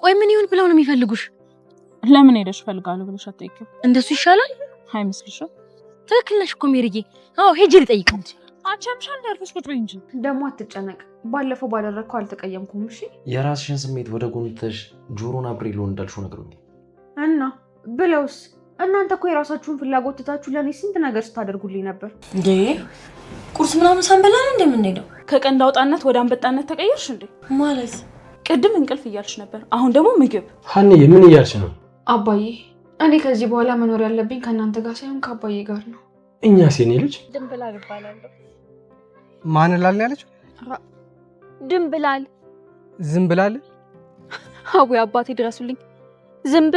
ቆይ ምን ይሁን ብለው ነው የሚፈልጉሽ? ለምን ሄደሽ ፈልጋለሁ ብለሽ አትጠይቂው? እንደሱ ይሻላል አይመስልሽም? ትክክል ነሽ እኮ ሜሪዬ። አዎ ሄጄ ልጠይቀው እንጂ አንቺ አምሻል ያርፈሽ ቁጭ በይ እንጂ። ደግሞ አትጨነቅ፣ ባለፈው ባደረግከው አልተቀየምኩም። እሺ የራስሽን ስሜት ወደ ጎን ትተሽ ጆሮን አብሬ ሊሆን እንዳልሽው ነግሮኛል። እና ብለውስ እናንተ እኮ የራሳችሁን ፍላጎት ትታችሁ ለእኔ ስንት ነገር ስታደርጉልኝ ነበር እንዴ። ቁርስ ምናምን ሳንበላ ነው እንደምንሄደው? ከቀንድ አውጣነት ወደ አንበጣነት ተቀየርሽ እንዴ? ማለት ቅድም እንቅልፍ እያልሽ ነበር፣ አሁን ደግሞ ምግብ። ሀኒዬ ምን እያልሽ ነው? አባዬ እኔ ከዚህ በኋላ መኖር ያለብኝ ከእናንተ ጋር ሳይሆን ከአባዬ ጋር ነው። እኛ ሴኔ ልጅ ድንብላል እባላለሁ። ማን ላል ያለችው? ድንብላል። ዝም ብላል? አዎ አባቴ ድረሱልኝ። ዝንብ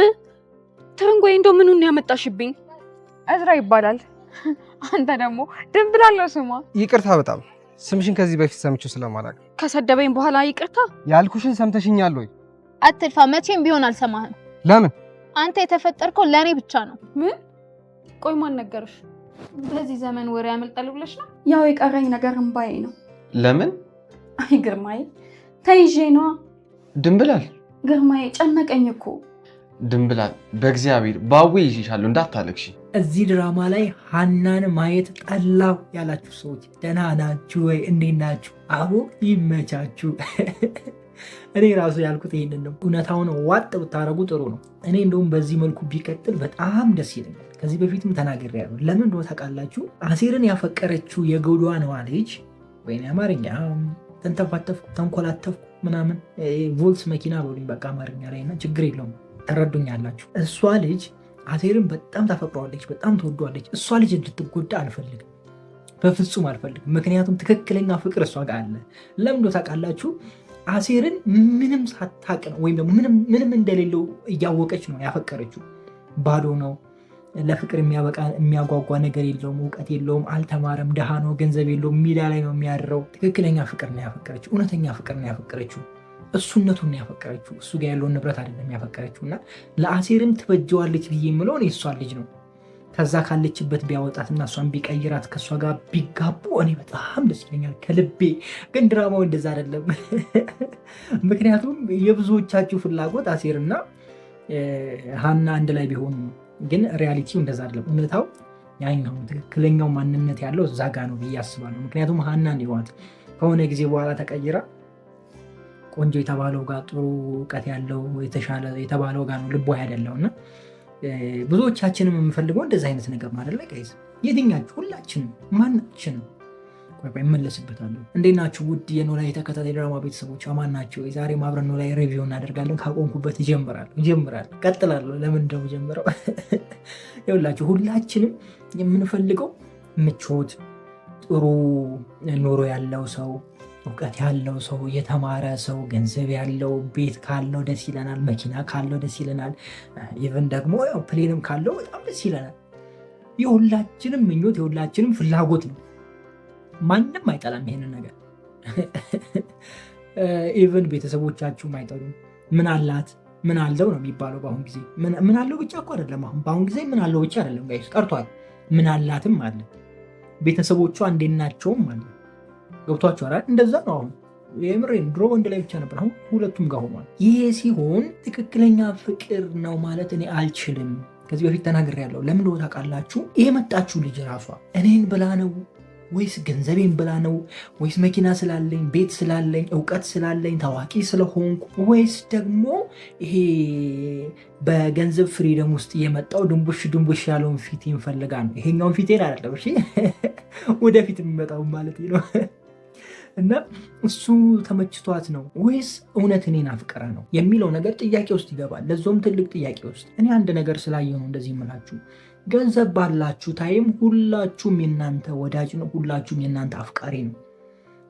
ትርንጎ እንደው ምኑን ያመጣሽብኝ? እዝራ ይባላል። አንተ ደግሞ ድንብላል ነው ስሟ። ይቅርታ በጣም ስምሽን ከዚህ በፊት ሰምቼው ስለማላውቅ። ከሰደበኝ በኋላ ይቅርታ? ያልኩሽን ሰምተሽኛል ወይ? አትልፋ፣ መቼም ቢሆን አልሰማህም። ለምን? አንተ የተፈጠርከው ለኔ ብቻ ነው። ምን? ቆይ ማን ነገርሽ? በዚህ ዘመን ወሬ ያመልጣል ብለሽ ነው? ያው የቀረኝ ነገር እምባዬ ነው። ለምን? አይ ግርማዬ ተይዤ ነዋ። ድንብላል ግርማዬ ጨነቀኝ እኮ። ድንብላል በእግዚአብሔር ባዌ ይሽሻለሁ እንዳታለቅሽ። እዚህ ድራማ ላይ ሀናን ማየት ጠላው ያላችሁ ሰዎች ደህና ናችሁ ወይ? እንዴት ናችሁ? አሁ ይመቻችሁ። እኔ ራሱ ያልኩት ይሄንን ነው። እውነታውን ዋጥ ብታረጉ ጥሩ ነው። እኔ እንደውም በዚህ መልኩ ቢቀጥል በጣም ደስ ይለኛል። ከዚህ በፊትም ተናግሬያለሁ። ለምን እንደሆነ ታውቃላችሁ? አሴርን ያፈቀረችው የጎዷንዋ ልጅ ወይ አማርኛ ተንተፋተፍኩ ተንኮላተፍኩ ምናምን ቮልስ መኪና በሉኝ በቃ አማርኛ ላይ እና ችግር የለውም ተረዱኛላችሁ። እሷ ልጅ አሴርን በጣም ታፈቅረዋለች፣ በጣም ትወዷለች። እሷ ልጅ እንድትጎዳ አልፈልግም፣ በፍጹም አልፈልግም። ምክንያቱም ትክክለኛ ፍቅር እሷ ጋር አለ። ለምን እንደሆነ ታውቃላችሁ? አሴርን ምንም ሳታቅ ነው ወይም ደግሞ ምንም እንደሌለው እያወቀች ነው ያፈቀረችው። ባዶ ነው፣ ለፍቅር የሚያጓጓ ነገር የለውም፣ እውቀት የለውም፣ አልተማረም፣ ደሃ ነው፣ ገንዘብ የለውም፣ ሜዳ ላይ ነው የሚያድረው። ትክክለኛ ፍቅር ነው ያፈቀረችው፣ እውነተኛ ፍቅር ነው ያፈቀረችው። እሱነቱን ነው ያፈቀረችው፣ እሱ ጋር ያለውን ንብረት አይደለም ያፈቀረችው። እና ለአሴርም ትበጀዋለች ብዬ የምለው እኔ እሷን ልጅ ነው። ከዛ ካለችበት ቢያወጣትና እሷን ቢቀይራት ከእሷ ጋር ቢጋቡ እኔ በጣም ደስ ይለኛል ከልቤ። ግን ድራማው እንደዛ አይደለም። ምክንያቱም የብዙዎቻችሁ ፍላጎት አሴርና ሀና አንድ ላይ ቢሆኑ ነው። ግን ሪያሊቲው እንደዛ አይደለም። እውነታው ያኛው ትክክለኛው ማንነት ያለው እዛ ጋ ነው ብዬ አስባለሁ። ምክንያቱም ሀና እንዲዋት ከሆነ ጊዜ በኋላ ተቀይራ ቆንጆ የተባለው ጋር ጥሩ እውቀት ያለው የተሻለ የተባለው ጋር ነው ልቦ ያደለው እና ብዙዎቻችንም የምፈልገው እንደዚህ አይነት ነገር ማለት ላይ ጋይዝ የትኛችሁ ሁላችንም ማናችንም እመለስበታለሁ። እንዴት ናችሁ ውድ የኖላዊ ተከታታይ ድራማ ቤተሰቦች አማን ናቸው? ዛሬ አብረን ኖላዊ ሪቪው እናደርጋለን። ካቆምኩበት እጀምራለሁ ቀጥላለሁ። ለምን እንደው ጀምረው ይኸውላችሁ ሁላችንም የምንፈልገው ምቾት፣ ጥሩ ኑሮ ያለው ሰው፣ እውቀት ያለው ሰው፣ የተማረ ሰው፣ ገንዘብ ያለው፣ ቤት ካለው ደስ ይለናል፣ መኪና ካለው ደስ ይለናል፣ ኢቨን ደግሞ ፕሌንም ካለው በጣም ደስ ይለናል። የሁላችንም ምኞት የሁላችንም ፍላጎት ነው። ማንም አይጠላም ይሄንን ነገር። ኢቨን ቤተሰቦቻችሁም አይጠሉም። ምን አላት ምን አለው ነው የሚባለው በአሁን ጊዜ። ምን አለው ብቻ እኮ አይደለም። በአሁን ጊዜ ምን አለው ብቻ አይደለም ጋይስ ቀርቷል። ምን አላትም አለ። ቤተሰቦቿ እንዴት ናቸውም አለ። ገብቷችሁ አይደል? እንደዛ ነው አሁን። የምሬን ድሮ ወንድ ላይ ብቻ ነበር፣ አሁን ሁለቱም ጋር ሆኗል። ይሄ ሲሆን ትክክለኛ ፍቅር ነው ማለት እኔ አልችልም። ከዚህ በፊት ተናግሬያለሁ። ለምን ነው ታውቃላችሁ? የመጣችሁ ልጅ ራሷ እኔን ብላ ነው ወይስ ገንዘቤን ብላ ነው ወይስ መኪና ስላለኝ ቤት ስላለኝ እውቀት ስላለኝ ታዋቂ ስለሆንኩ ወይስ ደግሞ ይሄ በገንዘብ ፍሪደም ውስጥ የመጣው ድንቡሽ ያለውን ፊቴን ፈልጋ ነው? ይሄኛውን ፊቴን አይደለም እሺ፣ ወደፊት የሚመጣው ማለት ነው። እና እሱ ተመችቷት ነው ወይስ እውነት እኔን አፍቅራ ነው የሚለው ነገር ጥያቄ ውስጥ ይገባል። ለዛውም ትልቅ ጥያቄ ውስጥ። እኔ አንድ ነገር ስላየሁ ነው እንደዚህ የምላችሁ። ገንዘብ ባላችሁ ታይም ሁላችሁም የናንተ ወዳጅ ነው፣ ሁላችሁም የናንተ አፍቃሪ ነው።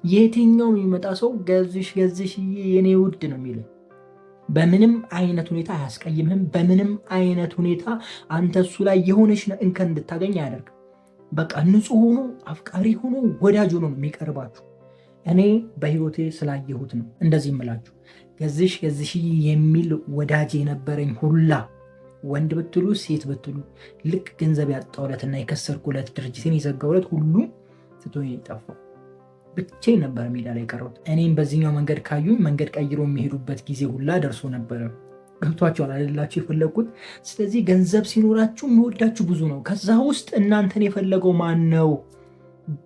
የትኛው የሚመጣ ሰው ገዝሽ የኔ ውድ ነው የሚል በምንም አይነት ሁኔታ አያስቀይምህም። በምንም አይነት ሁኔታ አንተ እሱ ላይ የሆነች እንከን እንድታገኝ አያደርግም። በቃ ንጹህ ሆኖ አፍቃሪ ሆኖ ወዳጅ ሆኖ ነው የሚቀርባችሁ። እኔ በህይወቴ ስላየሁት ነው እንደዚህ የምላችሁ። ገዝሽ የሚል ወዳጅ የነበረኝ ሁላ ወንድ ብትሉ ሴት ብትሉ ልክ ገንዘብ ያጣውለትና የከሰርኩለት ድርጅቴን የዘጋውለት ሁሉ ትቶኝ የጠፋው ብቻዬን ነበር ሜዳ ላይ ቀረሁት። እኔም በዚህኛው መንገድ ካዩኝ መንገድ ቀይሮ የሚሄዱበት ጊዜ ሁላ ደርሶ ነበረ። ገብቷቸዋል አይደላችሁ የፈለግኩት። ስለዚህ ገንዘብ ሲኖራችሁ የሚወዳችሁ ብዙ ነው። ከዛ ውስጥ እናንተን የፈለገው ማን ነው?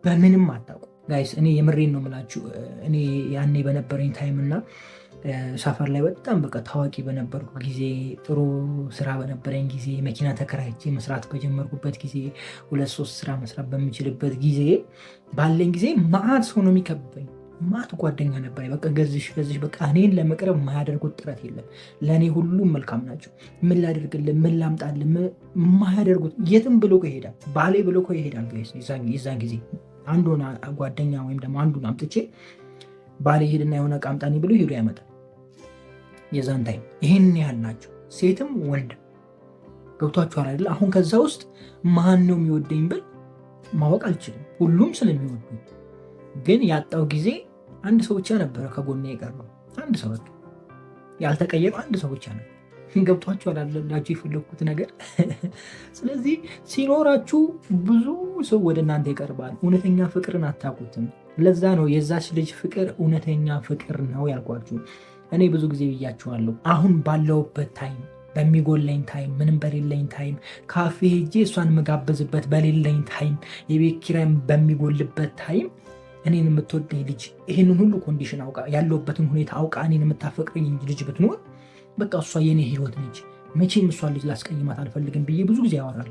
በምንም አታውቁ ጋይስ። እኔ የምሬን ነው የምላችሁ። እኔ ያኔ በነበረኝ ታይም እና ሰፈር ላይ በጣም በቃ ታዋቂ በነበርኩ ጊዜ፣ ጥሩ ስራ በነበረኝ ጊዜ፣ መኪና ተከራይቼ መስራት በጀመርኩበት ጊዜ፣ 2-3 ስራ መስራት በምችልበት ጊዜ ባለኝ ጊዜ ማአት ሰው ነው የሚከበኝ። ማአት ጓደኛ ነበር። በቃ ገዝሽ በቃ እኔን ለመቅረብ የማያደርጉት ጥረት የለም። ለእኔ ሁሉም መልካም ናቸው። ምን ላደርግልህ፣ ምን ላምጣልህ፣ የማያደርጉት የትም ብሎ ይሄዳል። ባሌ ብሎ ይሄዳል። የዛን ጊዜ አንዱን ጓደኛ ወይም ደግሞ አንዱን አምጥቼ ባሌ ሄድና የሆነ ዕቃ አምጣኒ ብሎ ሄዶ ያመጣል። የዛን ታይም ይህን ያህል ናቸው፣ ሴትም ወንድ። ገብቷችኋል አይደል? አሁን ከዛ ውስጥ ማን ነው የሚወደኝ ብል ማወቅ አልችልም። ሁሉም ስለሚወዱኝ፣ ግን ያጣው ጊዜ አንድ ሰው ብቻ ነበረ ከጎኔ የቀረው። አንድ ሰው በቃ ያልተቀየረው አንድ ሰው ብቻ ነው። ገብቷችኋል አላችሁ የፈለግኩት ነገር። ስለዚህ ሲኖራችሁ ብዙ ሰው ወደ እናንተ ይቀርባል። እውነተኛ ፍቅርን አታውቁትም። ለዛ ነው የዛች ልጅ ፍቅር እውነተኛ ፍቅር ነው ያልኳችሁ። እኔ ብዙ ጊዜ ብያችኋለሁ። አሁን ባለውበት ታይም፣ በሚጎለኝ ታይም፣ ምንም በሌለኝ ታይም፣ ካፌ ሄጄ እሷን የምጋበዝበት በሌለኝ ታይም፣ የቤት ኪራይም በሚጎልበት ታይም እኔን የምትወደኝ ልጅ ይህንን ሁሉ ኮንዲሽን አውቃ ያለውበትን ሁኔታ አውቃ እኔን የምታፈቅረኝ ልጅ ብትኖር በቃ እሷ የኔ ህይወት ነች። መቼም እሷን ልጅ ላስቀይማት አልፈልግም ብዬ ብዙ ጊዜ ያወራል።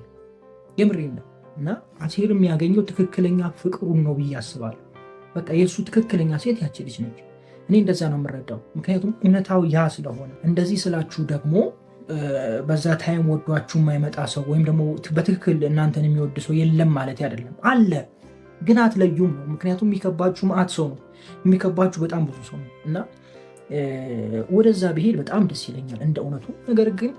የምሬን ነው። እና አሴር የሚያገኘው ትክክለኛ ፍቅሩን ነው ብዬ አስባለሁ። በቃ የእሱ ትክክለኛ ሴት ያቺ ልጅ ነች። እኔ እንደዛ ነው የምረዳው። ምክንያቱም እውነታው ያ ስለሆነ። እንደዚህ ስላችሁ ደግሞ በዛ ታይም ወዷችሁ የማይመጣ ሰው ወይም ደግሞ በትክክል እናንተን የሚወድ ሰው የለም ማለት አይደለም። አለ፣ ግን አትለዩም ነው። ምክንያቱም የሚከባችሁ መዓት ሰው ነው። የሚከባችሁ በጣም ብዙ ሰው ነው እና ወደዛ ብሄድ በጣም ደስ ይለኛል እንደ እውነቱ። ነገር ግን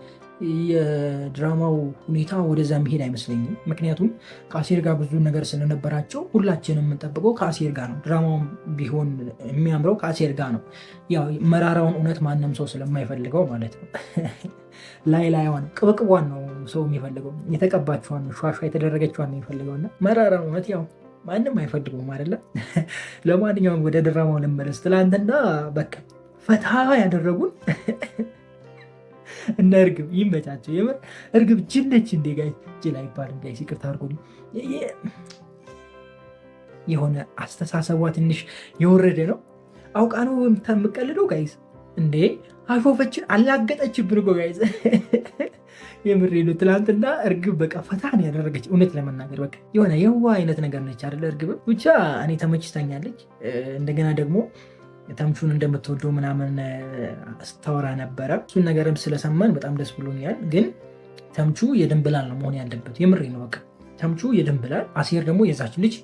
የድራማው ሁኔታ ወደዛ መሄድ አይመስለኝም። ምክንያቱም ከአሴር ጋር ብዙ ነገር ስለነበራቸው ሁላችንም የምንጠብቀው ከአሴር ጋር ነው። ድራማውም ቢሆን የሚያምረው ከአሴር ጋር ነው። ያው መራራውን እውነት ማንም ሰው ስለማይፈልገው ማለት ነው። ላይዋን ቅብቅቧን ነው ሰው የሚፈልገው። የተቀባችዋን ሿሿ የተደረገችዋን ነው የሚፈልገው እና መራራውን እውነት ያው ማንም አይፈልገውም አይደለም። ለማንኛውም ወደ ድራማው ልመለስ። ትላንትና በቃ ፈታ ያደረጉን እነ እርግብ ይመቻቸው። የምር እርግብ ጅለች እንዴ ጋይ ጅል አይባልም ጋይ ይቅርታ አድርጎ የሆነ አስተሳሰቧ ትንሽ የወረደ ነው። አውቃ ነው የምቀልደው ጋይዝ እንዴ አሾፈችን አላገጠችብን እኮ ጋይዝ። የምሬ ነው። ትላንትና እርግብ በቃ ፈታን ያደረገች እውነት ለመናገር በቃ የሆነ የዋ አይነት ነገር ነች አይደለ? እርግብ ብቻ እኔ ተመችታኛለች። እንደገና ደግሞ ተምቹን እንደምትወደው ምናምን ስታወራ ነበረ። እሱን ነገርም ስለሰማን በጣም ደስ ብሎኛል። ግን ተምቹ የድንብላል ነው መሆን ያለበት። የምሬ ነው። በቃ ተምቹ የድንብላል፣ አሴር ደግሞ የዛች ልጅ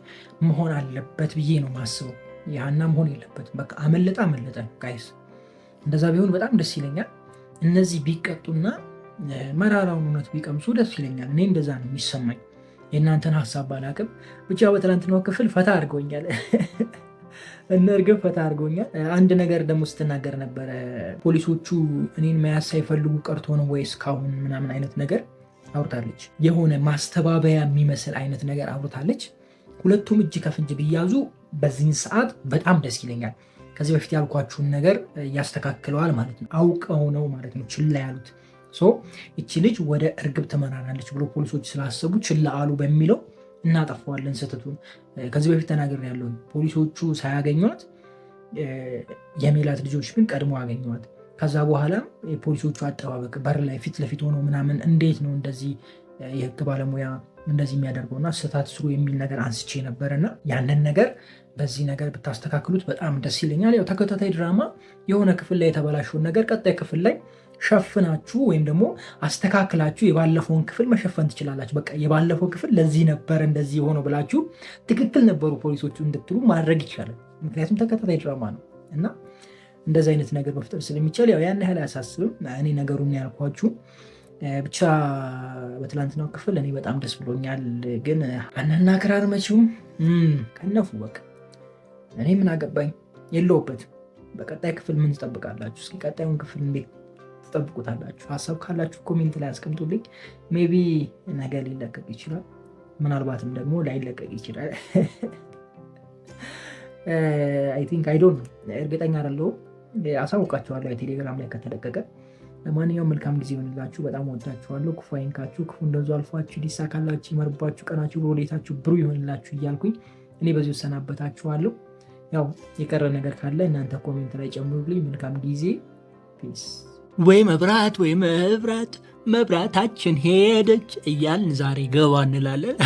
መሆን አለበት ብዬ ነው ማስበው። ያና መሆን የለበትም። በቃ አመለጠ ጋይስ። እንደዛ ቢሆን በጣም ደስ ይለኛል። እነዚህ ቢቀጡና መራራውን እውነት ቢቀምሱ ደስ ይለኛል። እኔ እንደዛ ነው የሚሰማኝ። የእናንተን ሀሳብ ባላቅም ብቻ በትናንትናው ክፍል ፈታ አድርገውኛል። እነ እርግብ ፈታ አድርገውኛል። አንድ ነገር ደግሞ ስትናገር ነበረ። ፖሊሶቹ እኔን መያዝ ሳይፈልጉ ቀርቶ ነው ወይስ ካሁን ምናምን አይነት ነገር አውርታለች። የሆነ ማስተባበያ የሚመስል አይነት ነገር አውርታለች። ሁለቱም እጅ ከፍንጅ ቢያዙ በዚህን ሰዓት በጣም ደስ ይለኛል። ከዚህ በፊት ያልኳችሁን ነገር ያስተካክለዋል ማለት ነው። አውቀው ነው ማለት ነው ችላ ያሉት። ይቺ ልጅ ወደ እርግብ ትመራናለች ብሎ ፖሊሶች ስላሰቡ ችላ አሉ በሚለው እናጠፋዋለን ስህተቱን። ከዚህ በፊት ተናግሬያለሁ። ፖሊሶቹ ሳያገኟት የሜላት ልጆች ግን ቀድሞ አገኘዋት። ከዛ በኋላ የፖሊሶቹ አጠባበቅ በር ላይ ፊት ለፊት ሆኖ ምናምን እንዴት ነው እንደዚህ የህግ ባለሙያ እንደዚህ የሚያደርገውና ስህተት ስሩ የሚል ነገር አንስቼ ነበርና ያንን ነገር በዚህ ነገር ብታስተካክሉት በጣም ደስ ይለኛል። ያው ተከታታይ ድራማ የሆነ ክፍል ላይ የተበላሸውን ነገር ቀጣይ ክፍል ላይ ሸፍናችሁ ወይም ደግሞ አስተካክላችሁ የባለፈውን ክፍል መሸፈን ትችላላችሁ። በቃ የባለፈው ክፍል ለዚህ ነበር እንደዚህ የሆነው ብላችሁ ትክክል ነበሩ ፖሊሶቹ እንድትሉ ማድረግ ይቻላል። ምክንያቱም ተከታታይ ድራማ ነው እና እንደዚህ አይነት ነገር መፍጠር ስለሚቻል ያው ያን ያህል አያሳስብም። እኔ ነገሩን ያልኳችሁ ብቻ በትላንትናው ክፍል እኔ በጣም ደስ ብሎኛል። ግን አናና ክራር መቼውም ከነፉ በቃ እኔ ምን አገባኝ የለውበትም። በቀጣይ ክፍል ምን ትጠብቃላችሁ? እስኪ ቀጣዩን ክፍል እንዴት ትጠብቁታላችሁ? ሀሳብ ካላችሁ ኮሜንት ላይ አስቀምጡልኝ። ሜቢ ነገ ሊለቀቅ ይችላል፣ ምናልባትም ደግሞ ላይለቀቅ ይችላል። አይ ቲንክ አይ ዶንት ኖ፣ እርግጠኛ አይደለሁም። አሳውቃችኋለሁ ቴሌግራም ላይ ከተለቀቀ። ለማንኛውም መልካም ጊዜ ይሆንላችሁ። በጣም ወዳችኋለሁ። ክፉ አይንካችሁ፣ ክፉ እንደዙ አልፏችሁ፣ ሊሳካላችሁ፣ ይመርባችሁ፣ ቀናችሁ ብሩሌታችሁ ብሩ ይሆንላችሁ እያልኩኝ እኔ በዚሁ ሰናበታችኋለሁ። ያው የቀረ ነገር ካለ እናንተ ኮሜንት ላይ ጨምሩልኝ። መልካም ጊዜ። ፒስ። ወይ መብራት ወይ መብራት መብራታችን ሄደች እያልን ዛሬ ገባ እንላለን።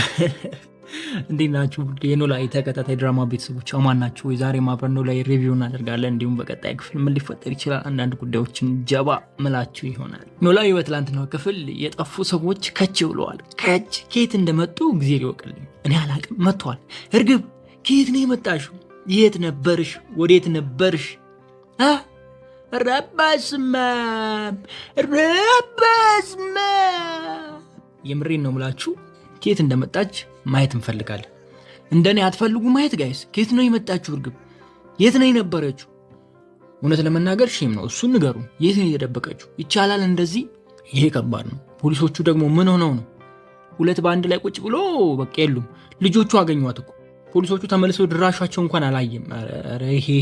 እንዴት ናችሁ? የኖላዊ ተከታታይ ድራማ ቤተሰቦች አማን ናችሁ ወይ? ዛሬ አብረን ኖላዊ ሪቪው እናደርጋለን። እንዲሁም በቀጣይ ክፍል ምን ሊፈጠር ይችላል አንዳንድ ጉዳዮችን ጀባ ምላችሁ ይሆናል። ኖላዊ በትላንትናው ክፍል የጠፉ ሰዎች ከች ብለዋል። ከች ከየት እንደመጡ ጊዜ ሊወቅልኝ እኔ አላቅም። መጥተዋል። እርግብ ከየት ነው የመጣሽው? የት ነበርሽ? ወዴት ነበርሽ? ረባስማ የምሬን ነው ምላችሁ። ከየት እንደመጣች ማየት እንፈልጋለን። እንደኔ አትፈልጉ ማየት ጋይስ? ከየት ነው የመጣችሁ? እርግብ የት ነው የነበረችው? እውነት ለመናገር ሼም ነው። እሱን ንገሩ። የት ነው የደበቀችው? ይቻላል እንደዚህ? ይሄ ከባድ ነው። ፖሊሶቹ ደግሞ ምን ሆነው ነው? ሁለት በአንድ ላይ ቁጭ ብሎ በቃ የሉም። ልጆቹ አገኟት እኮ ፖሊሶቹ ተመልሰው ድራሻቸው እንኳን አላየም። ይሄ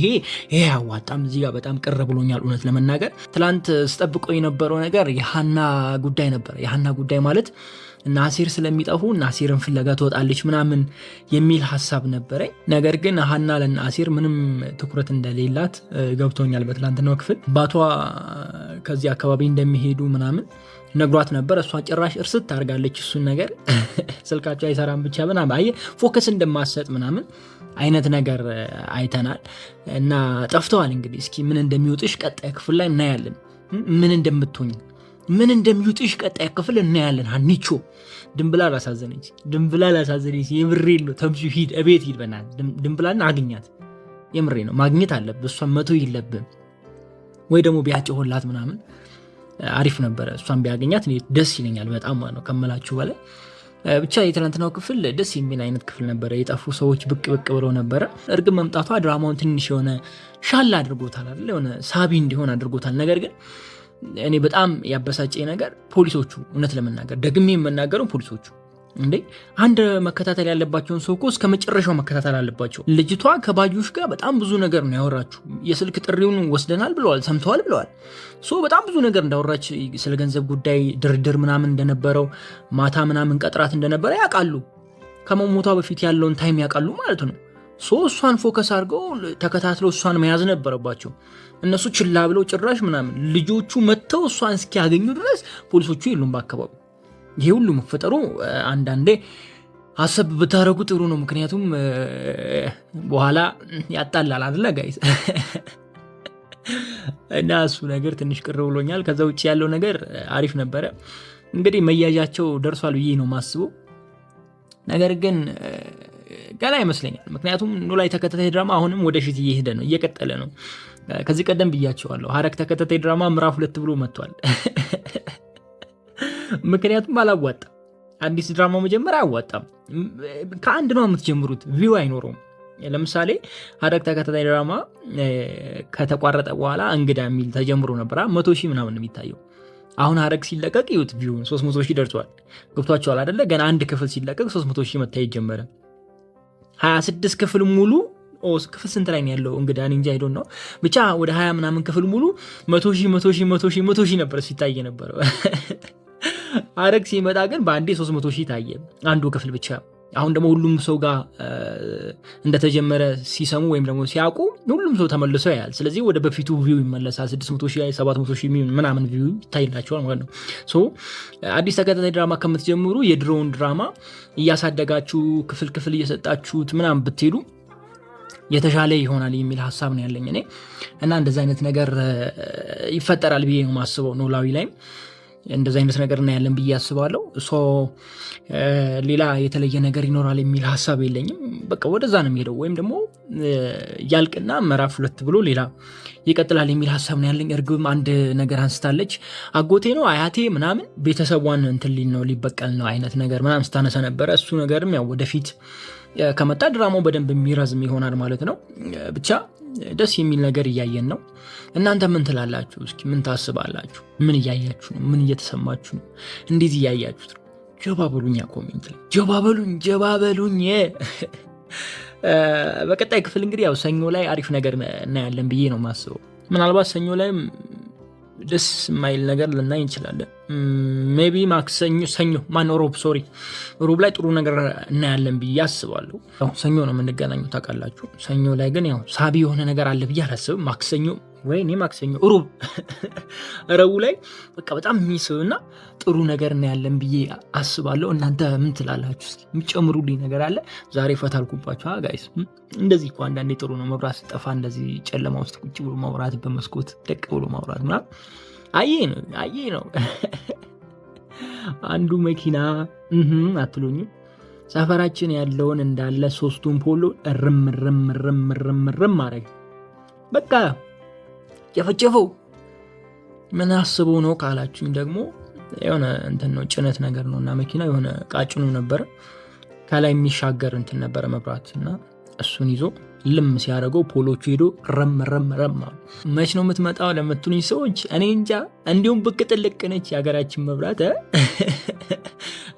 አዋጣም። እዚህ ጋር በጣም ቅር ብሎኛል እውነት ለመናገር። ትላንት ስጠብቀው የነበረው ነገር የሀና ጉዳይ ነበር። የሀና ጉዳይ ማለት ናሲር ስለሚጠፉ ናሲርን ፍለጋ ትወጣለች ምናምን የሚል ሀሳብ ነበረኝ። ነገር ግን ሀና ለናሲር ምንም ትኩረት እንደሌላት ገብቶኛል። በትላንትናው ክፍል ባቷ ከዚህ አካባቢ እንደሚሄዱ ምናምን ነግሯት ነበር። እሷ ጭራሽ እርስት ታርጋለች እሱን ነገር። ስልካቸው አይሰራም ብቻ ምናምን አየ ፎከስ እንደማሰጥ ምናምን አይነት ነገር አይተናል። እና ጠፍተዋል። እንግዲህ እስኪ ምን እንደሚወጥሽ ቀጣይ ክፍል ላይ እናያለን። ምን እንደምትሆኝ ምን እንደሚውጥሽ ቀጣይ ክፍል እናያለን። ሀኒቾ ድንብላል አሳዘነች። የምሬን ነው። ተምቹ ሂድ እቤት ሂድ በእናትህ ድንብላልን አግኛት። የምሬ ነው። ማግኘት አለብህ። እሷን መቶ ይለብን ወይ ደግሞ ቢያጭሆላት ምናምን አሪፍ ነበረ። እሷን ቢያገኛት ደስ ይለኛል በጣም ነው ከመላችሁ በላይ። ብቻ የትናንትናው ክፍል ደስ የሚል አይነት ክፍል ነበረ። የጠፉ ሰዎች ብቅ ብለው ነበረ። እርግብ መምጣቷ ድራማውን ትንሽ የሆነ ሻላ አድርጎታል አይደል? የሆነ ሳቢ እንዲሆን አድርጎታል። ነገር ግን እኔ በጣም ያበሳጨኝ ነገር ፖሊሶቹ፣ እውነት ለመናገር ደግሜ የምናገረው ፖሊሶቹ እንዴ አንድ መከታተል ያለባቸውን ሰው እኮ እስከ መጨረሻው መከታተል አለባቸው። ልጅቷ ከባዩሽ ጋር በጣም ብዙ ነገር ነው ያወራችሁ። የስልክ ጥሪውን ወስደናል ብለዋል፣ ሰምተዋል ብለዋል። በጣም ብዙ ነገር እንዳወራች፣ ስለ ገንዘብ ጉዳይ ድርድር ምናምን እንደነበረው፣ ማታ ምናምን ቀጥራት እንደነበረ ያውቃሉ። ከመሞቷ በፊት ያለውን ታይም ያውቃሉ ማለት ነው። እሷን ፎከስ አድርገው ተከታትለው እሷን መያዝ ነበረባቸው። እነሱ ችላ ብለው ጭራሽ ምናምን ልጆቹ መጥተው እሷን እስኪያገኙ ድረስ ፖሊሶቹ የሉም በአካባቢ። ይሄ ሁሉ መፈጠሩ አንዳንዴ አሰብ ብታረጉ ጥሩ ነው። ምክንያቱም በኋላ ያጣላል አይደለ ጋይስ? እና እሱ ነገር ትንሽ ቅር ብሎኛል። ከዛ ውጭ ያለው ነገር አሪፍ ነበረ። እንግዲህ መያዣቸው ደርሷል ብዬ ነው ማስበው። ነገር ግን ገና ይመስለኛል። ምክንያቱም ኖላዊ ተከታታይ ድራማ አሁንም ወደፊት እየሄደ ነው፣ እየቀጠለ ነው። ከዚህ ቀደም ብያቸዋለሁ። ሐረግ ተከታታይ ድራማ ምዕራፍ 2 ብሎ መጥቷል። ምክንያቱም አላዋጣም። አዲስ ድራማ መጀመሪያ አያዋጣም። ከአንድ ነው የምትጀምሩት፣ ቪው አይኖረውም። ለምሳሌ ሐረግ ተከታታይ ድራማ ከተቋረጠ በኋላ እንግዳ የሚል ተጀምሮ ነበር 100,000 ምናምን የሚታየው። አሁን ሐረግ ሲለቀቅ ይሁት ቪው 300,000 ደርሷል። ገብቷቸዋል አይደለ? ገና አንድ ክፍል ሲለቀቅ 300,000 መታየት ጀመረ። 26 ክፍል ሙሉ ክፍል ስንት ላይ ነው ያለው እንግዳ እንጂ አይዶን ነው ብቻ ወደ 20 ምናምን ክፍል ሙሉ 100,000 ነበር ሲታይ ነበረው። ሐረግ ሲመጣ ግን በአንዴ 300,000 ታየ አንዱ ክፍል ብቻ። አሁን ደግሞ ሁሉም ሰው ጋር እንደተጀመረ ሲሰሙ ወይም ደግሞ ሲያውቁ ሁሉም ሰው ተመልሶ ያያል። ስለዚህ ወደ በፊቱ ቪው ይመለሳል። 600,000 700,000 ምናምን ቪው ይታይላቸዋል ማለት ነው። አዲስ ተከታታይ ድራማ ከምትጀምሩ የድሮውን ድራማ እያሳደጋችሁ ክፍል እየሰጣችሁት ምናምን ብትሄዱ የተሻለ ይሆናል የሚል ሀሳብ ነው ያለኝ እኔ። እና እንደዚህ አይነት ነገር ይፈጠራል ብዬ ነው ማስበው። ኖላዊ ላይም እንደዚህ አይነት ነገር እናያለን ብዬ አስባለሁ። ሌላ የተለየ ነገር ይኖራል የሚል ሀሳብ የለኝም። በቃ ወደዛ ነው የሚሄደው። ወይም ደግሞ ያልቅና ምዕራፍ 2 ብሎ ሌላ ይቀጥላል የሚል ሀሳብ ነው ያለኝ። እርግብም አንድ ነገር አንስታለች። አጎቴ ነው አያቴ ምናምን ቤተሰቧን እንትን ሊል ነው ሊበቀል ነው አይነት ነገር ምናምን ስታነሳ ነበረ። እሱ ነገርም ያው ወደፊት ከመጣ ድራማው በደንብ የሚረዝም ይሆናል ማለት ነው። ብቻ ደስ የሚል ነገር እያየን ነው። እናንተ ምን ትላላችሁ? እስኪ ምን ታስባላችሁ? ምን እያያችሁ ነው? ምን እየተሰማችሁ ነው? እንዴት እያያችሁት ነው? ጀባበሉኛ ኮሜንት ላይ ጀባበሉኝ። በቀጣይ ክፍል እንግዲህ ያው ሰኞ ላይ አሪፍ ነገር እናያለን ብዬ ነው ማስበው። ምናልባት ሰኞ ላይ ደስ የማይል ነገር ልናይ እንችላለን። ሜቢ ማክሰኞ፣ ሰኞ ማነው ሮብ ላይ ጥሩ ነገር እናያለን ብዬ አስባለሁ። ያው ሰኞ ነው የምንገናኘው ታውቃላችሁ። ሰኞ ላይ ግን ያው ሳቢ የሆነ ነገር አለ ብዬ አላስብም። ማክሰኞ ረቡዕ ላይ በቃ በጣም የሚስብና ጥሩ ነገር እናያለን ብዬ አስባለሁ። እናንተ ምን ትላላችሁ? እስኪ የሚጨምሩልኝ ነገር አለ? ዛሬ ፈታልኩባችሁ ጋይስ። እንደዚህ እኮ አንዳንዴ ጥሩ ነው። መብራት ስጠፋ እንደዚህ ጨለማ ውስጥ ቁጭ ብሎ ማውራት፣ በመስኮት ደቅ ብሎ ማውራት ምናምን አየ ነው። አንዱ መኪና አትሉኝም? ሰፈራችን ያለውን እንዳለ 3ቱን ፖሎ ርም አረግ በቃ ጨፈጨፈው። ምን አስቦ ነው ካላችሁኝ ደግሞ የሆነ እንትን ነው፣ ጭነት ነገር ነው እና መኪና የሆነ ቃጭኑ ነበረ ከላይ የሚሻገር እንትን ነበረ መብራት እና እሱን ይዞ ልም ሲያደርገው ፖሎቹ ሄዶ ረም መች ነው የምትመጣው ለምትሉኝ ሰዎች እኔ እንጃ። እንዲሁም ብቅ ጥልቅ ነች የሀገራችን መብራት።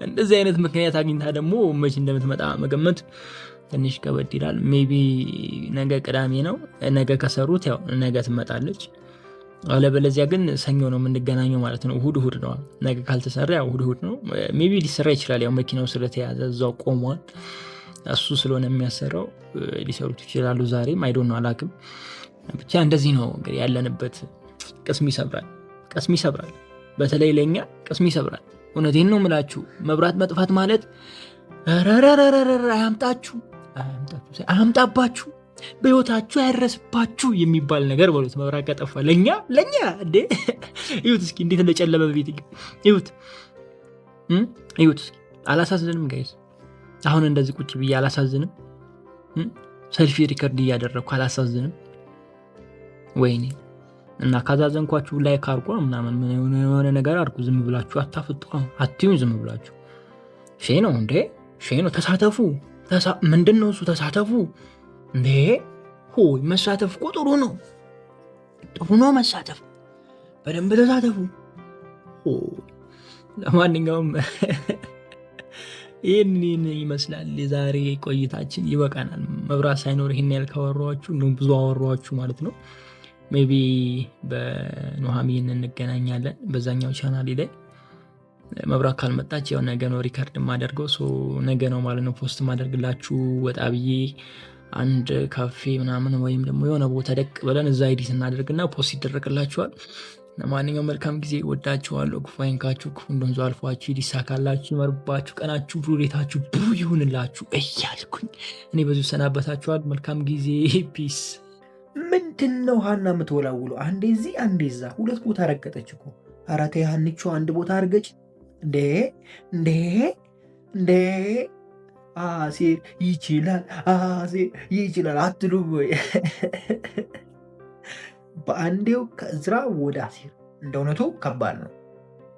እንደዚህ አይነት ምክንያት አግኝታ ደግሞ መች እንደምትመጣ መገመት ትንሽ ከበድ ይላል። ሜቢ ነገ ቅዳሜ ነው። ነገ ከሰሩት ያው ነገ ትመጣለች። አለበለዚያ ግን ሰኞ ነው የምንገናኘው ማለት ነው። እሁድ ነው። ነገ ካልተሰራ ያው እሁድ ነው። ሜቢ ሊሰራ ይችላል። ያው መኪናው ስለተያዘ እዛው ቆሟል። እሱ ስለሆነ የሚያሰራው ሊሰሩት ይችላሉ። ዛሬም አይዶን ነው አላውቅም። ብቻ እንደዚህ ነው እንግዲህ ያለንበት። ቅስም ይሰብራል። በተለይ ለኛ ቅስም ይሰብራል። እውነቴን ነው የምላችሁ። መብራት መጥፋት ማለት አያምጣባችሁ፣ በህይወታችሁ አያረስባችሁ የሚባል ነገር በሉት። መብራት ከጠፋ ለኛ እንዴ! ይሁት እስኪ እንዴት እንደጨለመ ቤት ይሁት እስኪ። አላሳዝንም ጋይስ? አሁን እንደዚህ ቁጭ ብዬ አላሳዝንም? ሰልፊ ሪከርድ እያደረግኩ አላሳዝንም? ወይኔ! እና ካዛዘንኳችሁ ላይክ አድርጉ ምናምን የሆነ ነገር አድርጉ። ዝም ብላችሁ አታፍጡ። አትዩን ዝም ብላችሁ ሼ ነው። ተሳተፉ። ምንድን ነው እሱ? ተሳተፉ እንዴ! ሆይ መሳተፍ እኮ ጥሩ ነው መሳተፍ። በደንብ ተሳተፉ። ለማንኛውም ይህን ይመስላል የዛሬ ቆይታችን። ይበቃናል። መብራት ሳይኖር ይህን ያህል ካወራኋችሁ ብዙ አወራኋችሁ ማለት ነው። ሜቢ በኑሃሚን እንገናኛለን በዛኛው ቻናሌ ላይ። መብራት ካልመጣች ያው ነገ ነው ሪከርድ የማደርገው። ነገ ነው ማለት ነው ፖስት ማደርግላችሁ። ወጣ ብዬ አንድ ካፌ ምናምን ወይም ደግሞ የሆነ ቦታ ደቅ ብለን እዛ ኤዲት እናደርግና ፖስት ይደረግላችኋል። ለማንኛውም መልካም ጊዜ። ወዳችኋለሁ። ክፉ አይንካችሁ፣ ክፉ እንደንዞ አልፏችሁ፣ ይሳካላችሁ፣ ይመርባችሁ፣ ቀናችሁ ብሩሌታችሁ ብሩ ይሁንላችሁ እያልኩኝ እኔ በዚሁ ሰናበታችኋል። መልካም ጊዜ። ፒስ። ምንድን ነው ሀና የምትወላውሉ? አንዴ እዚህ አንዴ እዛ፣ 2 ቦታ ረገጠች እኮ። ኧረ ተይ ሀኒቾ፣ አንድ ቦታ አርገጭ እንዴ! አሴር ይችላል አትሉ ወይ? በአንዴው ከእዝራ ወደ አሴር። እንደ እውነቱ ከባድ ነው።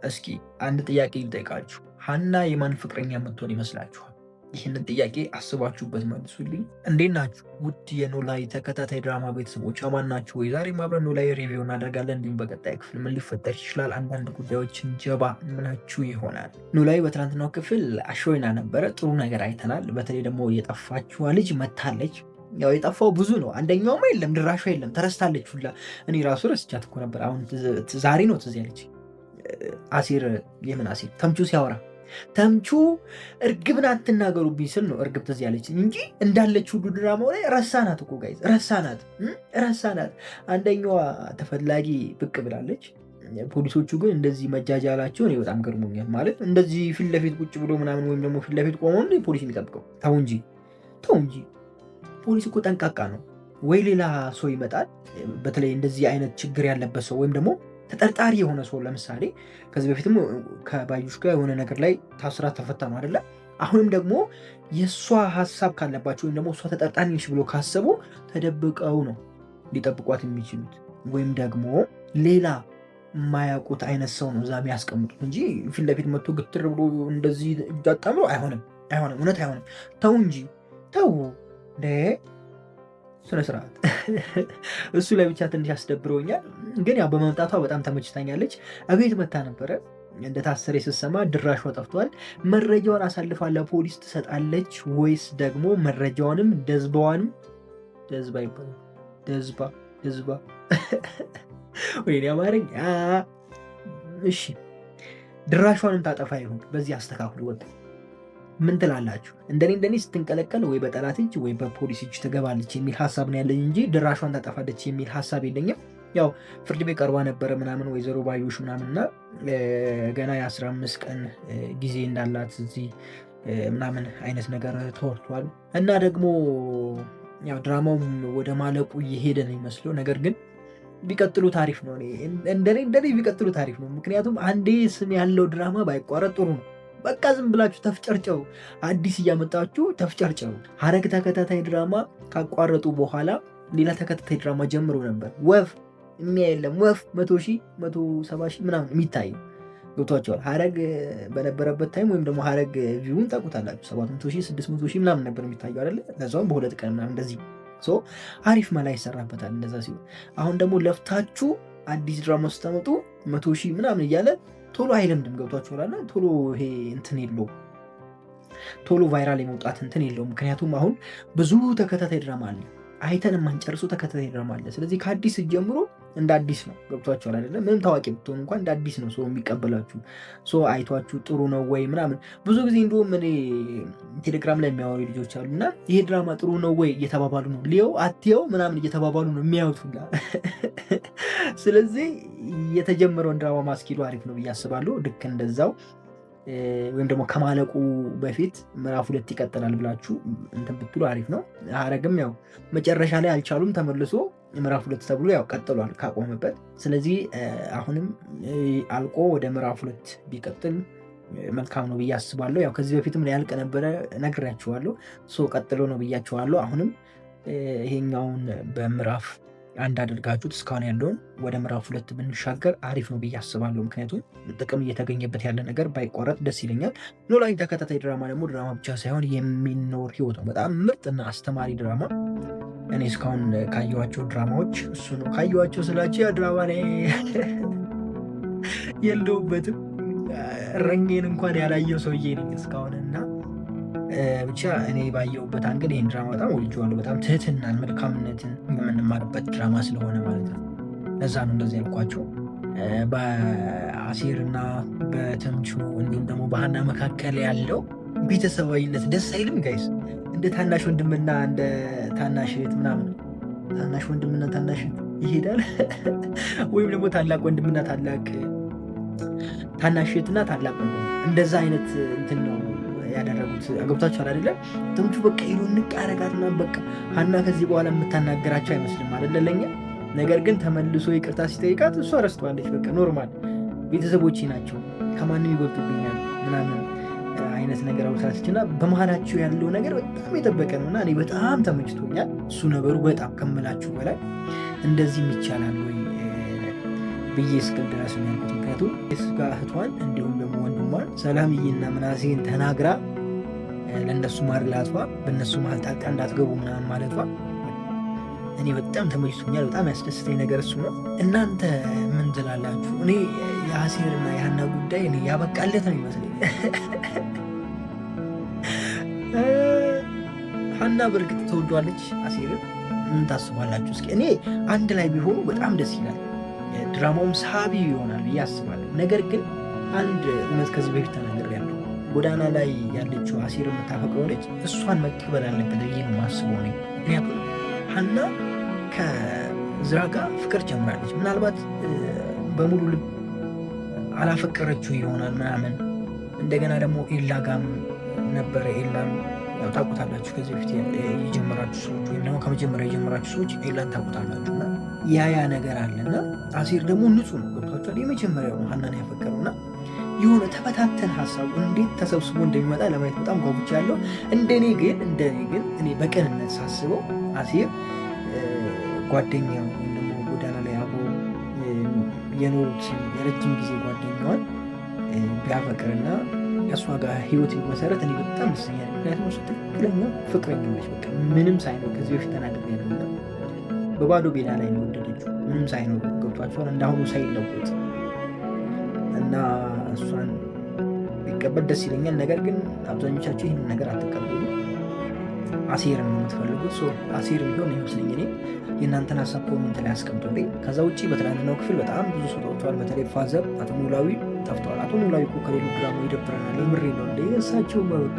እስኪ አንድ ጥያቄ ልጠይቃችሁ። ሀና የማን ፍቅረኛ የምትሆን ይመስላችኋል? ይህንን ጥያቄ አስባችሁበት መልሱልኝ። እንዴት ናችሁ ውድ የኖላዊ ተከታታይ ድራማ ቤተሰቦች? አማን ናችሁ ወይ? ዛሬ አብረን ኖላዊ ሪቪው እናደርጋለን። እንዲሁም በቀጣይ ክፍል ምን ሊፈጠር ይችላል አንዳንድ ጉዳዮችን ጀባ ምላችሁ ይሆናል። ኖላዊ በትናንትናው ክፍል አሾይና ነበረ። ጥሩ ነገር አይተናል። በተለይ ደግሞ የጠፋችዋ ልጅ መታለች። ያው የጠፋው ብዙ ነው። አንደኛውም የለም፣ ድራሿ የለም፣ ተረስታለች ሁላ። እኔ ራሱ ረስቻት እኮ ነበር። አሁን ዛሬ ነው ትዝ ያለች። አሴር የምን አሴር? ተምቹ ሲያወራ ተምቹ እርግብን አትናገሩብኝ ስል ነው እርግብ ትዝ ያለች እንጂ እንዳለች ሁሉ ድራማው ላይ ረሳናት እኮ ጋይዝ፣ ረሳናት። አንደኛዋ ተፈላጊ ብቅ ብላለች። ፖሊሶቹ ግን እንደዚህ መጃጃላቸው እኔ በጣም ገርሞኛል። ማለት እንደዚህ ፊት ለፊት ቁጭ ብሎ ምናምን ወይም ደግሞ ፊት ለፊት ቆመው ፖሊስ የሚጠብቀው ተው እንጂ ፖሊስ እኮ ጠንቃቃ ነው። ወይ ሌላ ሰው ይመጣል፣ በተለይ እንደዚህ አይነት ችግር ያለበት ሰው ወይም ደግሞ ተጠርጣሪ የሆነ ሰው። ለምሳሌ ከዚህ በፊትም ከባዩሽ ጋር የሆነ ነገር ላይ ታስራ ተፈታ ነው አይደለ? አሁንም ደግሞ የእሷ ሀሳብ ካለባቸው ወይም ደግሞ እሷ ተጠርጣሪ ነች ብሎ ካሰቡ ተደብቀው ነው ሊጠብቋት የሚችሉት። ወይም ደግሞ ሌላ የማያውቁት አይነት ሰው ነው እዛ የሚያስቀምጡት እንጂ ፊት ለፊት መጥቶ ግትር ብሎ እንደዚህ እጃጣምሮ አይሆንም፣ እውነት አይሆንም። ተው እንጂ ተው ስነስርዓት። እሱ ላይ ብቻ ትንሽ አስደብረውኛል፣ ግን ያው በመምጣቷ በጣም ተመችታኛለች። እቤት መታ ነበረ እንደታሰረ ስትሰማ ድራሿ ጠፍቷል። መረጃዋን አሳልፋ ለፖሊስ ትሰጣለች ወይስ ደግሞ መረጃዋንም ደዝባ ወይኔ አማርኛ። እሺ ድራሿንም ታጠፋ ይሆን? በዚህ አስተካክሉ። ወጥ ምን ትላላችሁ? እንደኔ ስትንቀለቀል ወይ በጠላት እጅ ወይ በፖሊስ እጅ ትገባለች የሚል ሀሳብ ነው ያለኝ እንጂ ድራሿን ታጠፋለች የሚል ሀሳብ የለኝም። ያው ፍርድ ቤት ቀርባ ነበረ ምናምን ወይዘሮ ባዩሽ ምናምንና ገና የ15 ቀን ጊዜ እንዳላት እዚህ ምናምን አይነት ነገር ተወርቷል። እና ደግሞ ያው ድራማውም ወደ ማለቁ እየሄደ ነው ይመስለው። ነገር ግን ቢቀጥሉ ታሪፍ ነው። እንደኔ ቢቀጥሉ ታሪፍ ነው። ምክንያቱም አንዴ ስም ያለው ድራማ ባይቋረጥ ጥሩ ነው። በቃ ዝም ብላችሁ ተፍጨርጨሩ፣ አዲስ እያመጣችሁ ተፍጨርጨሩ። ሐረግ ተከታታይ ድራማ ካቋረጡ በኋላ ሌላ ተከታታይ ድራማ ጀምሮ ነበር። ወፍ የለም ወፍ 100,000 170,000 ምናምን የሚታየው ገብቷቸዋል። ሐረግ በነበረበት ታይም ወይም ደግሞ ሐረግ ቪውን ታውቁታላችሁ 700,000 600,000 ምናምን ነበር የሚታየው አይደለ? ለዛውም በሁለት ቀን ምናምን እንደዚህ አሪፍ መላ ይሰራበታል። እንደዛ ሲሆን አሁን ደግሞ ለፍታችሁ አዲስ ድራማ ስታመጡ 100,000 ምናምን እያለ ቶሎ አይለምድም። ገብቷችኋል? ቶሎ ይሄ እንትን የለው ቶሎ ቫይራል የመውጣት እንትን የለው። ምክንያቱም አሁን ብዙ ተከታታይ ድራማ አለ፣ አይተን የማንጨርሱ ተከታታይ ድራማ አለ። ስለዚህ ከአዲስ ጀምሮ እንደ አዲስ ነው። ገብቷችኋል አይደለም? ምንም ታዋቂ ብትሆኑ እንኳን እንደ አዲስ ነው ሰው የሚቀበላችሁ። አይቷችሁ ጥሩ ነው ወይ ምናምን። ብዙ ጊዜ እንዲሁም እኔ ቴሌግራም ላይ የሚያወሩ ልጆች አሉ እና ይሄ ድራማ ጥሩ ነው ወይ እየተባባሉ ነው፣ ሊየው አትየው ምናምን እየተባባሉ ነው የሚያዩት ሁላ። ስለዚህ የተጀመረውን ድራማ ማስኪሉ አሪፍ ነው ብዬ አስባለሁ። ልክ እንደዛው ወይም ደግሞ ከማለቁ በፊት ምዕራፍ 2 ይቀጥላል ብላችሁ እንትን ብትሉ አሪፍ ነው። ሐረግም ያው መጨረሻ ላይ አልቻሉም፣ ተመልሶ ምዕራፍ 2 ተብሎ ያው ቀጥሏል ካቆመበት። ስለዚህ አሁንም አልቆ ወደ ምዕራፍ 2 ቢቀጥል መልካም ነው ብዬ አስባለሁ። ያው ከዚህ በፊትም ያልቅ ነበረ ነግሬያችኋለሁ። ቀጥሎ ነው ብያችኋለሁ። አሁንም ይሄኛውን በምዕራፍ 1 አድርጋችሁት እስካሁን ያለውን ወደ ምዕራፍ 2 ብንሻገር አሪፍ ነው ብዬ አስባለሁ። ምክንያቱም ጥቅም እየተገኘበት ያለ ነገር ባይቋረጥ ደስ ይለኛል። ኖላዊ ተከታታይ ድራማ ደግሞ ድራማ ብቻ ሳይሆን የሚኖር ህይወት ነው። በጣም ምርጥና አስተማሪ ድራማ። እኔ እስካሁን ካየኋቸው ድራማዎች እሱ ነው። ካየኋቸው ስላቸው ያ ድራማ ላይ የለውበትም። እረኜን እንኳን ያላየው ሰውዬ ነኝ እስካሁን እና ብቻ እኔ ባየሁበት አንግል ይህን ድራማ በጣም ወድጄዋለሁ። በጣም ትህትናን፣ መልካምነትን የምንማርበት ድራማ ስለሆነ ማለት ነው። ለዛ ነው እንደዚህ ያልኳቸው። በአሴርና በተምቹ እንዲሁም ደግሞ በሀና መካከል ያለው ቤተሰባዊነት ደስ አይልም ጋይስ? እንደ ታናሽ ወንድምና እንደ ታናሽ እህት ምናምን፣ ታናሽ ወንድምና ታናሽ ይሄዳል ወይም ደግሞ ታላቅ ወንድምና ታናሽ እህትና ታላቅ ወንድም፣ እንደዛ አይነት እንትን ነው ያደረጉት። ገብታችኋል አይደለ? ተምቹ በቃ ሄዶ ንቅ ያረጋትና በቃ ሀና ከዚህ በኋላ የምታናገራቸው አይመስልም አይደለ ለኛ። ነገር ግን ተመልሶ ይቅርታ ሲጠይቃት እሷ ረስተዋለች። በቃ ኖርማል ቤተሰቦቼ ናቸው ከማንም ይጎልጡብኛል ምናምን አይነት ነገር አውሳለች እና በመሀላቸው ያለው ነገር በጣም የጠበቀ ነው እና እኔ በጣም ተመችቶኛል። እሱ ነገሩ በጣም ከምላችሁ በላይ እንደዚህም ይቻላል ወይ ብዬ እስክል ድረስ ነው ያልኩት። ምክንያቱም የስጋ እህቷን እንዲሁም ደግሞ ወንድሟን ሰላምዬና ምናሴን ተናግራ ለእነሱ ማርላቷ፣ በእነሱ መሀል ጣልቃ እንዳትገቡ ምናምን ማለቷ እኔ በጣም ተመችቶኛል። በጣም ያስደስተኝ ነገር እሱ ነው። እናንተ ምን ትላላችሁ? እኔ የአሴርና የሀና ጉዳይ እኔ ያበቃለት ነው ይመስለኝ። ሀና በእርግጥ ተወዷለች አሴርን። ምን ታስባላችሁ? እስኪ እኔ አንድ ላይ ቢሆኑ በጣም ደስ ይላል። ድራማውም ሳቢ ይሆናል ብዬ አስባለሁ። ነገር ግን አንድ እውነት ከዚህ በፊት ተናግሬያለሁ። ጎዳና ላይ ያለችው አሴር የምታፈቅረው ልጅ እሷን መቀበል አለበት ብዬ ነው የማስበው እኔ። ምክንያቱም ሀና ከዝራ ጋር ፍቅር ጀምራለች። ምናልባት በሙሉ ልብ አላፈቀረችው ይሆናል ምናምን። እንደገና ደግሞ ኤላ ጋም ነበረ። ኤላም ያው ታውቁታላችሁ፣ ከዚህ በፊት የጀመራችሁ ሰዎች ወይም ደግሞ ከመጀመሪያ የጀመራችሁ ሰዎች ኤላን ታውቁታላችሁ እና ያ ነገር አለና አሴር ደግሞ ንጹህ ነው። ገብቷቸዋል። የመጀመሪያው ነው ሀናን ያፈቀረውና የሆነ ተበታተን ሀሳቡ እንዴት ተሰብስቦ እንደሚመጣ ለማየት በጣም ጓጉቻለሁ። እንደኔ ግን እኔ በቅንነት ሳስበው አሴር ጓደኛው ወይም ደግሞ ጎዳና ላይ አብሮ የኖሩት የረጅም ጊዜ ጓደኛዋን ቢያፈቅርና ከእሷ ጋር ህይወት መሰረት እኔ በጣም ደስተኛ ነኝ። ምክንያቱም እሱ ትክክለኛ ፍቅረኛ ነች። በቃ ምንም ሳይኖር ከዚህ በፊት ተናግሬያለሁ። በባዶ ሜዳ ላይ ነው ወደደችው፣ ምንም ሳይኖር ገብቷቸዋል። እንዳሁኑ ሳይለወጥ እና እሷን ቢቀበል ደስ ይለኛል። ነገር ግን አብዛኞቻቸው ይህንን ነገር አትቀበሉ። አሴርን ነው የምትፈልጉት። አሴር ቢሆን ይመስለኝ እኔ የእናንተን ሀሳብ ኮሜንት ላይ አስቀምጡልኝ። ከዛ ውጭ በትናንትናው ክፍል በጣም ብዙ ሰው ጠፍተዋል። በተለይ ፋዘር አቶ ኖላዊ ጠፍተዋል። አቶ ኖላዊ እኮ ከሌሉ ድራማ ይደብረናል። የምሬ ነው እንደ እሳቸው መበቅ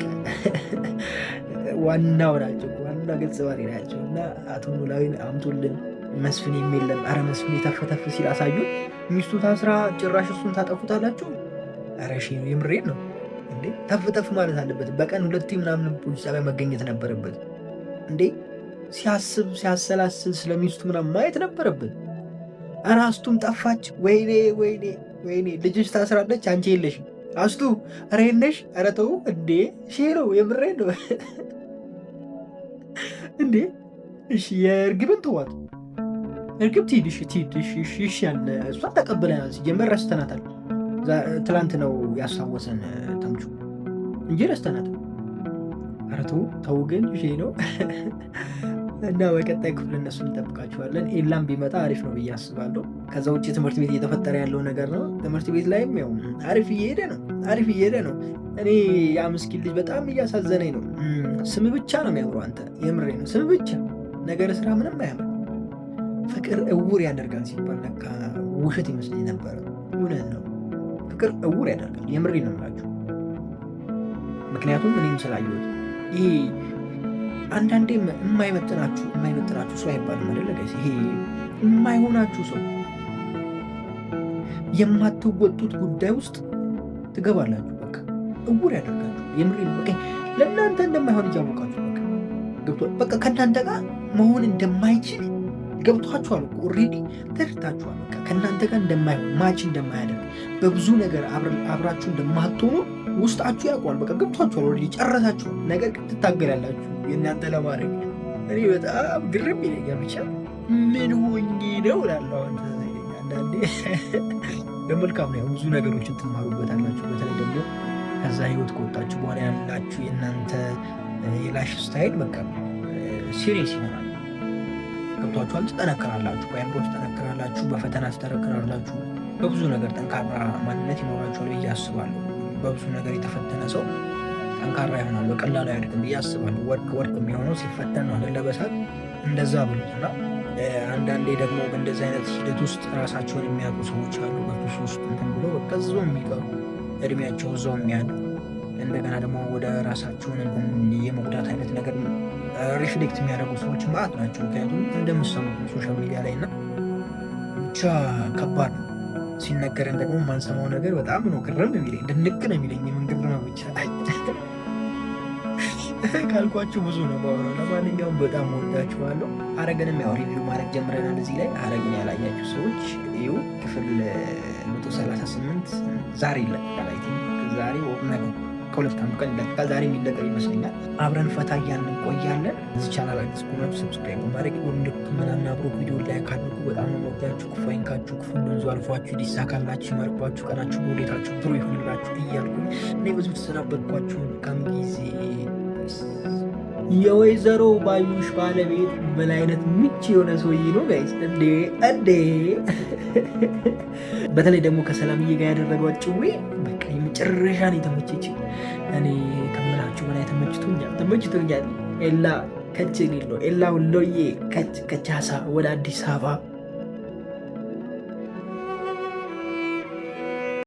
ዋናው ናቸው፣ ዋና ገጸ ባህሪ ናቸው። እና አቶ ኖላዊን አምጡልን። መስፍን የሚለም አረ መስፍን የተፈተፍ ሲል አሳዩን። ሚስቱ ታስራ ጭራሽ እሱን ታጠፉታላችሁ። አረ ሺ የምሬን ነው እንዴ! ተፍተፍ ማለት አለበት። በቀን 2 ምናምን ፖሊስ ጣቢያ መገኘት ነበረበት እንዴ! ሲያስብ ሲያሰላስል ስለሚስቱ ምናምን ማየት ነበረበት። ኧረ አስቱም ጠፋች። ወይኔ ወይኔ ወይኔ! ልጅሽ ታስራለች፣ አንቺ የለሽም። አስቱ ኧረ የለሽ! ኧረ ተው እንዴ! ሺ ነው የምሬን ነው እንዴ! እሺ የእርግብን ተዋት። እርግብ ትሂድሽ ትሂድሽ ያለ እሷን ተቀብለናል። ሲጀመር ረስተናታል። ትላንት ነው ያስታወሰን ተምቹ እንጂ ረስተናታል። ኧረ ተው ግን ሺ ነው እና በቀጣይ ክፍል እነሱን እንጠብቃችኋለን። ኤላም ቢመጣ አሪፍ ነው ብዬ አስባለሁ። ከዛ ውጭ ትምህርት ቤት እየተፈጠረ ያለው ነገር ነው። ትምህርት ቤት ላይም ያው አሪፍ እየሄደ ነው። እኔ ያ ምስኪን ልጅ በጣም እያሳዘነኝ ነው። ስም ብቻ ነው የሚያምረው። አንተ የምሬ ነው፣ ስም ብቻ ነገር ስራ ምንም አያምር። ፍቅር እውር ያደርጋል ሲባል ለካ ውሸት ይመስለኝ ነበረ። እውነት ነው፣ ፍቅር እውር ያደርጋል። የምሬ ነው የምላችሁ። ምክንያቱም እኔም ስላየሁት ይሄ አንዳንዴ የማይመጥናችሁ ሰው አይባልም አይደለ ጋይስ? ይሄ የማይሆናችሁ ሰው የማትወጡት ጉዳይ ውስጥ ትገባላችሁ። በቃ እውር ያደርጋችሁ። የምሬ በቃ ለእናንተ እንደማይሆን እያወቃችሁ በቃ ከእናንተ ጋር መሆን እንደማይችል ገብቷችኋል። ኦልሬዲ ተረድታችኋል። በቃ ከእናንተ ጋር እንደማይሆን ማች እንደማያደርግ በብዙ ነገር አብራችሁ እንደማትሆኑ ውስጣችሁ ያውቋል። በቃ ገብቷችኋል። ኦልሬዲ ጨረሳችኋል። ነገር ግን ትታገላላችሁ የእናንተ ለማድረግ። እኔ በጣም ግርም ይለኛል። ብቻ ምን ሆኜ ነው እላለሁ አንዳንዴ። በመልካም ነው፣ ብዙ ነገሮችን ትማሩበታላችሁ። በተለይ ደግሞ ከዛ ህይወት ከወጣችሁ በኋላ ያላችሁ የእናንተ የላሽ ስታይል በቃ ሲሪየስ ይሆናል። ገብቷችኋል። ትጠነክራላችሁ፣ በአእምሮ ትጠነክራላችሁ፣ በፈተና ትጠነክራላችሁ። በብዙ ነገር ጠንካራ ማንነት ይኖራችኋል ብዬ አስባለሁ። በብዙ ነገር የተፈተነ ሰው ጠንካራ ይሆናል፣ በቀላሉ አያድግም ብዬ አስባለሁ። ወርቅ የሚሆነው ሲፈተን ነው አይደለ? በሳት እንደዛ ብሉትና አንዳንዴ ደግሞ በእንደዚህ አይነት ሂደት ውስጥ ራሳቸውን የሚያውቁ ሰዎች አሉ። በሱስ ውስጥ እንትን ብሎ በቃ እዛው የሚቀሩ እድሜያቸው እዛው የሚያድግ እንደገና ደግሞ ወደ ራሳቸውን የመጉዳት አይነት ነገር ሪፍሌክት የሚያደርጉ ሰዎች ማለት ናቸው። ምክንያቱም እንደምሰሙት ሶሻል ሚዲያ ላይ እና ብቻ ከባድ ነው። ሲነገረን ደግሞ የማንሰማው ነገር በጣም ነው ግርም የሚለኝ፣ ድንቅ ነው የሚለኝ። የምንግር ነው ብቻ ካልኳችሁ ብዙ ነው ባወራው። ለማንኛውም በጣም ወዳችኋለሁ። ሐረግንም ያው ሪቪው ማድረግ ጀምረናል። እዚህ ላይ ሐረግን ያላያችሁ ሰዎች ይኸው ክፍል 138 ዛሬ ይለቀቃል። አይ ቲንክ ዛሬ ነገ ከሁለት ቀን ይለቀቃል። ዛሬ የሚለቀቅ ይመስለኛል። አብረን ፈታ እያልን እንቆያለን። እዚህ ቻናል አዲስ ከሆናችሁ ሰብስክራይብ በማድረግ ወንድም ምናምን አብሮ ቪዲዮ ላይ ካድርጉ። በጣም ነው የምወዳችሁ። ክፉ አይንካችሁ፣ ክፉ እንደንዙ አልፏችሁ፣ ይሳካላችሁ፣ ይመርባችሁ፣ ቀናችሁ በወዴታችሁ ብሩ ይሆንላችሁ እያልኩኝ እኔ ብዙ ተሰናበትኳችሁ። ከም ጊዜ የወይዘሮ ባዩሽ ባለቤት ምን አይነት ምች የሆነ ሰውዬ ነው ጋይስ! እንዴ በተለይ ደግሞ ከሰላምዬ ጋር ያደረገው ጭዌ በቃ የመጨረሻ ነው የተመቸች። እኔ ከምላችሁ በላይ ተመችቶኛል። ኤላ ከች ሌለው ኤላ ወሎዬ ከቻሳ ወደ አዲስ አበባ